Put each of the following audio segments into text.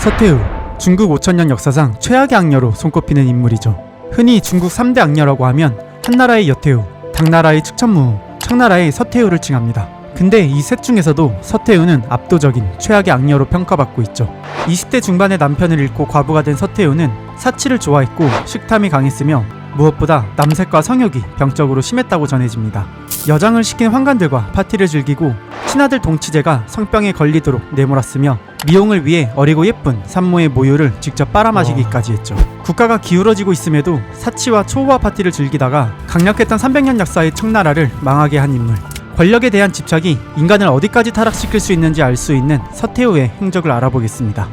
서태후, 중국 5000년 역사상 최악의 악녀로 손꼽히는 인물이죠. 흔히 중국 3대 악녀라고 하면 한나라의 여태후, 당나라의 측천무후, 청나라의 서태후를 칭합니다. 근데 이 셋 중에서도 서태후는 압도적인 최악의 악녀로 평가받고 있죠. 20대 중반에 남편을 잃고 과부가 된 서태후는 사치를 좋아했고 식탐이 강했으며 무엇보다 남색과 성욕이 병적으로 심했다고 전해집니다. 여장을 시킨 환관들과 파티를 즐기고 친아들 동치제가 성병에 걸리도록 내몰았으며 미용을 위해 어리고 예쁜 산모의 모유를 직접 빨아마시기까지 했죠. 국가가 기울어지고 있음에도 사치와 초호화 파티를 즐기다가 강력했던 300년 역사의 청나라를 망하게 한 인물. 권력에 대한 집착이 인간을 어디까지 타락시킬 수 있는지 알 수 있는 서태후의 행적을 알아보겠습니다.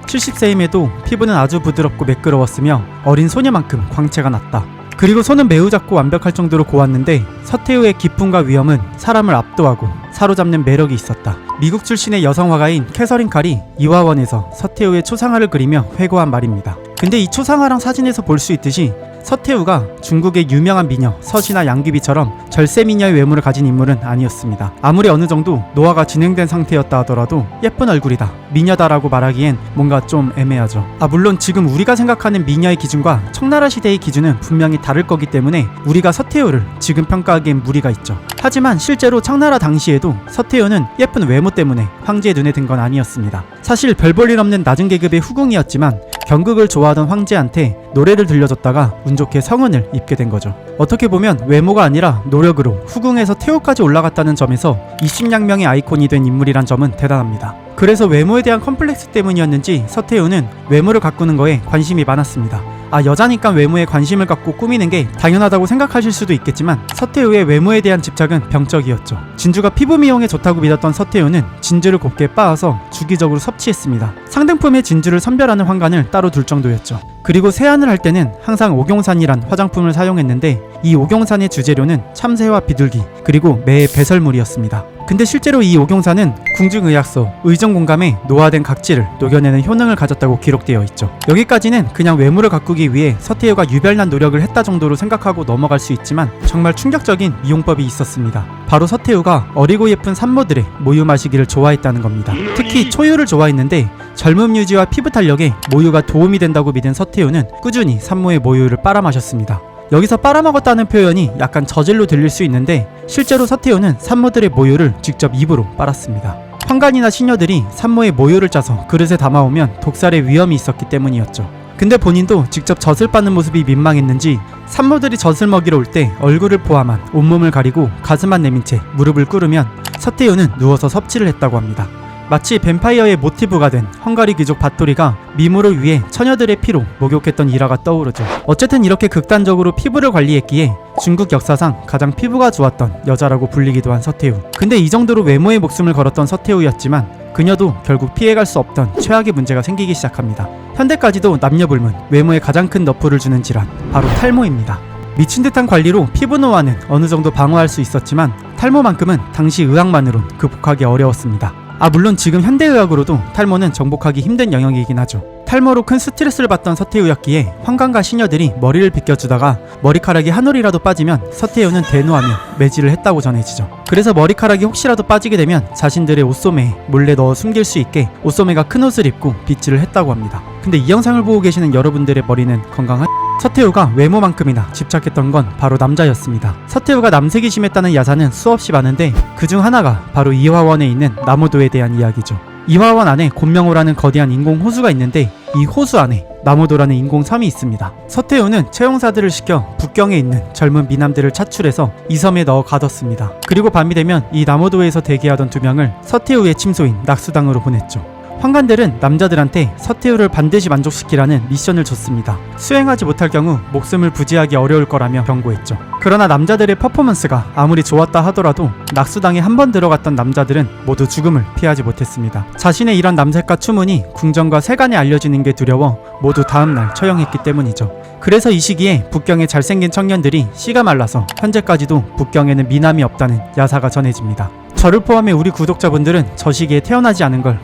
70세임에도 피부는 아주 부드럽고 매끄러웠으며 어린 소녀만큼 광채가 났다. 그리고 손은 매우 작고 완벽할 정도로 고왔는데 서태후의 기품과 위엄은 사람을 압도하고 사로잡는 매력이 있었다. 미국 출신의 여성 화가인 캐서린 칼이 이화원에서 서태후의 초상화를 그리며 회고한 말입니다. 근데 이 초상화랑 사진에서 볼 수 있듯이 서태후가 중국의 유명한 미녀 서신아 양귀비처럼 절세미녀의 외모를 가진 인물은 아니었습니다. 아무리 어느 정도 노화가 진행된 상태였다 하더라도 예쁜 얼굴이다, 미녀다라고 말하기엔 뭔가 좀 애매하죠. 물론 지금 우리가 생각하는 미녀의 기준과 청나라 시대의 기준은 분명히 다를 거기 때문에 우리가 서태후를 지금 평가하기엔 무리가 있죠. 하지만 실제로 청나라 당시에도 서태후는 예쁜 외모 때문에 황제의 눈에 든 건 아니었습니다. 사실 별 볼 일 없는 낮은 계급의 후궁이었지만 경극을 좋아하던 황제한테 노래를 들려줬다가 운 좋게 성은을 입게 된 거죠. 어떻게 보면 외모가 아니라 노력으로 후궁에서 태후까지 올라갔다는 점에서 이심양명의 아이콘이 된 인물이란 점은 대단합니다. 그래서 외모에 대한 컴플렉스 때문이었는지 서태후는 외모를 가꾸는 거에 관심이 많았습니다. 여자니까 외모에 관심을 갖고 꾸미는 게 당연하다고 생각하실 수도 있겠지만 서태후의 외모에 대한 집착은 병적이었죠. 진주가 피부 미용에 좋다고 믿었던 서태후는 진주를 곱게 빻아서 주기적으로 섭취했습니다. 상등품의 진주를 선별하는 환관을 따로 둘 정도였죠. 그리고 세안을 할 때는 항상 옥용산이란 화장품을 사용했는데 이 옥용산의 주재료는 참새와 비둘기 그리고 매의 배설물이었습니다. 근데 실제로 이 옥용산은 궁중의학서 의정공감에 노화된 각질을 녹여내는 효능을 가졌다고 기록되어 있죠. 여기까지는 그냥 외모를 가꾸기 위해 서태후가 유별난 노력을 했다 정도로 생각하고 넘어갈 수 있지만 정말 충격적인 미용법이 있었습니다. 바로 서태후가 어리고 예쁜 산모들의 모유 마시기를 좋아했다는 겁니다. 특히 초유를 좋아했는데 젊음 유지와 피부 탄력에 모유가 도움이 된다고 믿은 서태후는 꾸준히 산모의 모유를 빨아마셨습니다. 여기서 빨아먹었다는 표현이 약간 저질로 들릴 수 있는데 실제로 서태후는 산모들의 모유를 직접 입으로 빨았습니다. 환관이나 시녀들이 산모의 모유를 짜서 그릇에 담아오면 독살의 위험이 있었기 때문이었죠. 근데 본인도 직접 젖을 빠는 모습이 민망했는지 산모들이 젖을 먹이러 올 때 얼굴을 포함한 온몸을 가리고 가슴만 내민 채 무릎을 꿇으면 서태후는 누워서 섭취를 했다고 합니다. 마치 뱀파이어의 모티브가 된 헝가리 귀족 밧도리가 미모를 위해 처녀들의 피로 목욕했던 일화가 떠오르죠. 어쨌든 이렇게 극단적으로 피부를 관리했기에 중국 역사상 가장 피부가 좋았던 여자라고 불리기도 한 서태후. 근데 이 정도로 외모에 목숨을 걸었던 서태후였지만 그녀도 결국 피해갈 수 없던 최악의 문제가 생기기 시작합니다. 현대까지도 남녀불문 외모에 가장 큰 너프를 주는 질환, 바로 탈모입니다. 미친듯한 관리로 피부 노화는 어느 정도 방어할 수 있었지만 탈모만큼은 당시 의학만으론 극복하기 어려웠습니다. 물론 지금 현대의학으로도 탈모는 정복하기 힘든 영역이긴 하죠. 탈모로 큰 스트레스를 받던 서태후였기에 환관과 시녀들이 머리를 빗겨주다가 머리카락이 한 올이라도 빠지면 서태후는 대노하며 매질을 했다고 전해지죠. 그래서 머리카락이 혹시라도 빠지게 되면 자신들의 옷소매에 몰래 넣어 숨길 수 있게 옷소매가 큰 옷을 입고 빗질을 했다고 합니다. 근데 이 영상을 보고 계시는 여러분들의 머리는 건강한? 서태후가 외모만큼이나 집착했던 건 바로 남자였습니다. 서태후가 남색이 심했다는 야사는 수없이 많은데 그중 하나가 바로 이화원에 있는 남오도에 대한 이야기죠. 이화원 안에 곤명호라는 거대한 인공 호수가 있는데 이 호수 안에 남오도라는 인공섬이 있습니다. 서태후는 채용사들을 시켜 북경에 있는 젊은 미남들을 차출해서 이 섬에 넣어 가뒀습니다. 그리고 밤이 되면 이 남오도에서 대기하던 두 명을 서태후의 침소인 낙수당으로 보냈죠. 환관들은 남자들한테 서태후를 반드시 만족시키라는 미션을 줬습니다. 수행하지 못할 경우 목숨을 부지하기 어려울 거라며 경고했죠. 그러나 남자들의 퍼포먼스가 아무리 좋았다 하더라도 낙수당에 한 번 들어갔던 남자들은 모두 죽음을 피하지 못했습니다. 자신의 이런 남색과 추문이 궁정과 세간에 알려지는 게 두려워 모두 다음날 처형했기 때문이죠. 그래서 이 시기에 북경의 잘생긴 청년들이 씨가 말라서 현재까지도 북경에는 미남이 없다는 야사가 전해집니다. 저를 포함해 우리 구독자분들은 저 시기에 태어나지 않은 걸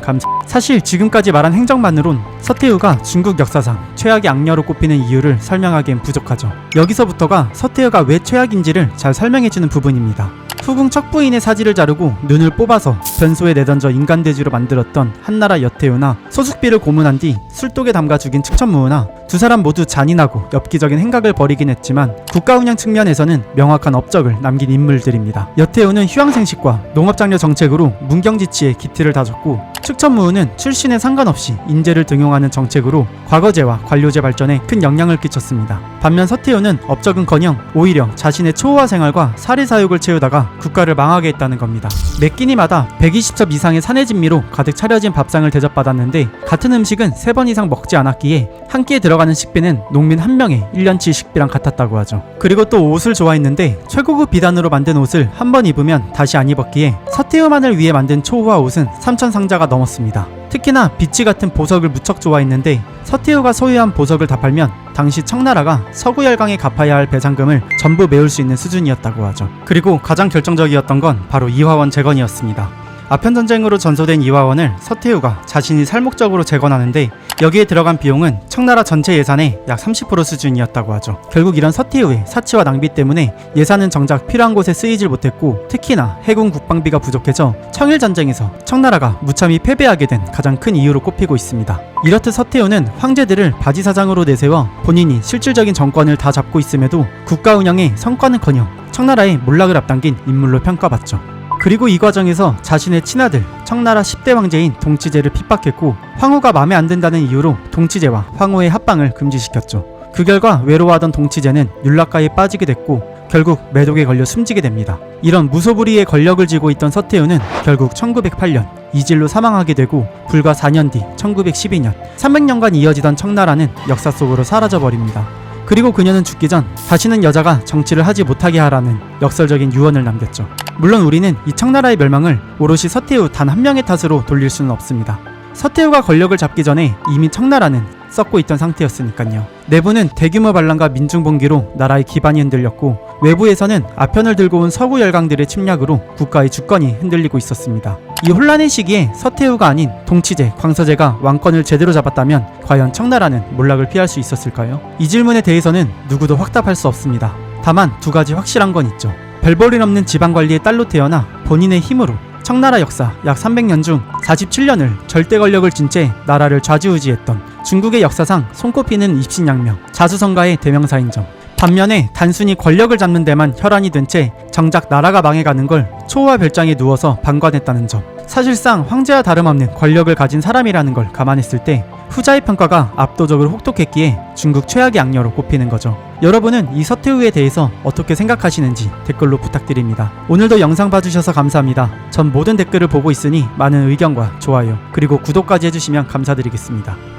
사실 지금까지 말한 행적만으론 서태후가 중국 역사상 최악의 악녀로 꼽히는 이유를 설명하기엔 부족하죠. 여기서부터가 서태후가 왜 최악인지를 잘 설명해주는 부분입니다. 후궁 척부인의 사지를 자르고 눈을 뽑아서 변소에 내던져 인간돼지로 만들었던 한나라 여태우나 소숙비를 고문한 뒤 술독에 담가 죽인 측천무우나 두 사람 모두 잔인하고 엽기적인 행각을 벌이긴 했지만 국가운영 측면에서는 명확한 업적을 남긴 인물들입니다. 여태우는 휴양생식과 농업장려 정책으로 문경지치에 기틀을 다졌고 측천무우는 출신에 상관없이 인재를 등용하는 정책으로 과거제와 관료제 발전에 큰 영향을 끼쳤습니다. 반면 서태후는 업적은커녕 오히려 자신의 초호화 생활과 사리사욕을 채우다가 국가를 망하게 했다는 겁니다. 매 끼니마다 120첩 이상의 산해진미로 가득 차려진 밥상을 대접받았는데 같은 음식은 3번 이상 먹지 않았기에 한 끼에 들어가는 식비는 농민 한 명의 1년치 식비랑 같았다고 하죠. 그리고 또 옷을 좋아했는데 최고급 비단으로 만든 옷을 한 번 입으면 다시 안 입었기에 서태후만을 위해 만든 초호화 옷은 3,000상자가 넘었습니다. 특히나 비치 같은 보석을 무척 좋아했는데 서태후가 소유한 보석을 다 팔면 당시 청나라가 서구열강에 갚아야 할 배상금을 전부 메울 수 있는 수준이었다고 하죠. 그리고 가장 결정적이었던 건 바로 이화원 재건이었습니다. 아편전쟁으로 전소된 이화원을 서태후가 자신이 살목적으로 재건하는데 여기에 들어간 비용은 청나라 전체 예산의 약 30% 수준이었다고 하죠. 결국 이런 서태후의 사치와 낭비 때문에 예산은 정작 필요한 곳에 쓰이질 못했고 특히나 해군 국방비가 부족해져 청일전쟁에서 청나라가 무참히 패배하게 된 가장 큰 이유로 꼽히고 있습니다. 이렇듯 서태후는 황제들을 바지사장으로 내세워 본인이 실질적인 정권을 다 잡고 있음에도 국가 운영의 성과는커녕 청나라의 몰락을 앞당긴 인물로 평가받죠. 그리고 이 과정에서 자신의 친아들 청나라 10대 황제인 동치제를 핍박했고 황후가 마음에 안 든다는 이유로 동치제와 황후의 합방을 금지시켰죠. 그 결과 외로워하던 동치제는 윤락가에 빠지게 됐고 결국 매독에 걸려 숨지게 됩니다. 이런 무소불위의 권력을 쥐고 있던 서태후는 결국 1908년 이질로 사망하게 되고 불과 4년 뒤 1912년 300년간 이어지던 청나라는 역사 속으로 사라져버립니다. 그리고 그녀는 죽기 전 다시는 여자가 정치를 하지 못하게 하라는 역설적인 유언을 남겼죠. 물론 우리는 이 청나라의 멸망을 오롯이 서태후 단 한 명의 탓으로 돌릴 수는 없습니다. 서태후가 권력을 잡기 전에 이미 청나라는 썩고 있던 상태였으니까요. 내부는 대규모 반란과 민중봉기로 나라의 기반이 흔들렸고 외부에서는 아편을 들고 온 서구 열강들의 침략으로 국가의 주권이 흔들리고 있었습니다. 이 혼란의 시기에 서태후가 아닌 동치제, 광서제가 왕권을 제대로 잡았다면 과연 청나라는 몰락을 피할 수 있었을까요? 이 질문에 대해서는 누구도 확답할 수 없습니다. 다만 두 가지 확실한 건 있죠. 별볼일 없는 지방관리의 딸로 태어나 본인의 힘으로 청나라 역사 약 300년 중 47년을 절대 권력을 쥔 채 나라를 좌지우지했던 중국의 역사상 손꼽히는 입신양명, 자수성가의 대명사인 점. 반면에 단순히 권력을 잡는 데만 혈안이 된 채 정작 나라가 망해가는 걸 초호화 별장에 누워서 방관했다는 점. 사실상 황제와 다름없는 권력을 가진 사람이라는 걸 감안했을 때 후자의 평가가 압도적으로 혹독했기에 중국 최악의 악녀로 꼽히는 거죠. 여러분은 이 서태후에 대해서 어떻게 생각하시는지 댓글로 부탁드립니다. 오늘도 영상 봐주셔서 감사합니다. 전 모든 댓글을 보고 있으니 많은 의견과 좋아요 그리고 구독까지 해주시면 감사드리겠습니다.